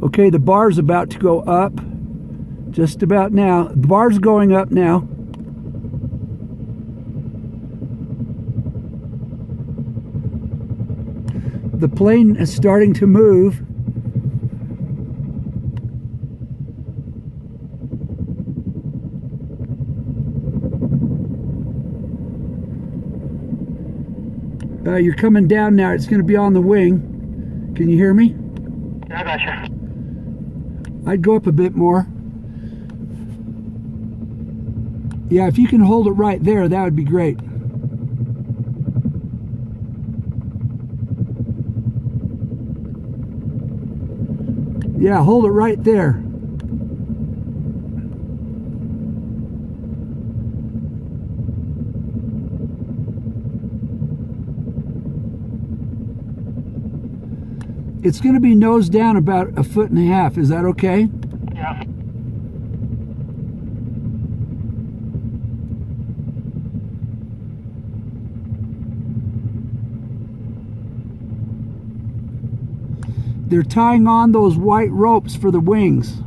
Okay, the bar's about to go up. Just about now. The bar's going up now. The plane is starting to move. You're coming down now. It's going to be on the wing. Can you hear me? Yeah, I gotcha. I'd go up a bit more. Yeah, if you can hold it right there, that would be great. Yeah, hold it right there. It's going to be nose down about 1.5 feet. Is that okay? Yeah. They're tying on those white ropes for the wings.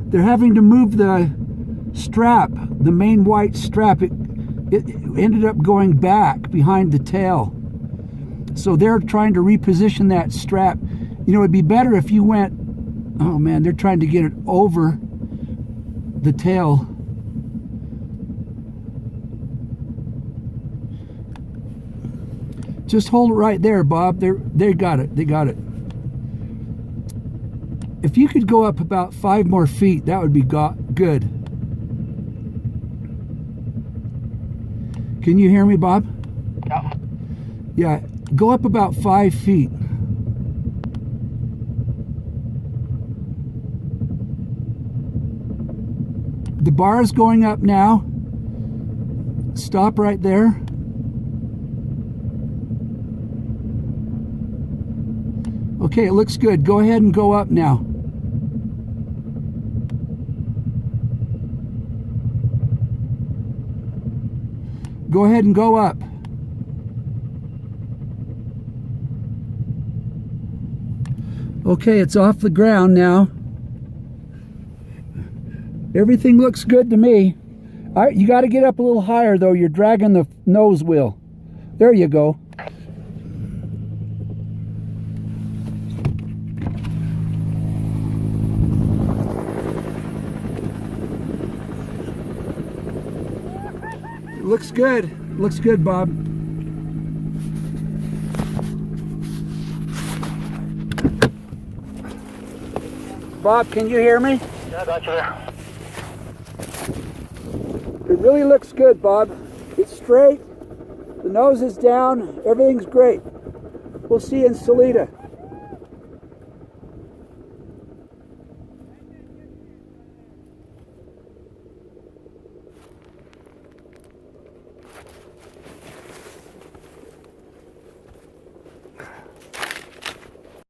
They're having to move the strap, the main white strap. It ended up going back behind the tail. So they're trying to reposition that strap. You know, it'd be better if you went, oh man, they're trying to get it over the tail. Just hold it right there, Bob. They got it. They got it. If you could go up about 5 more feet, that would be good. Can you hear me, Bob? Yeah. Yeah, go up about 5 feet. The bar is going up now. Stop right there. Okay, it looks good. Go ahead and go up now. Go ahead and go up. Okay, it's off the ground now. Everything looks good to me. All right, you got to get up a little higher though. You're dragging the nose wheel. There you go. Looks good. Looks good, Bob. Bob, can you hear me? Yeah, I gotcha. It really looks good, Bob. It's straight. The nose is down. Everything's great. We'll see you in Salida.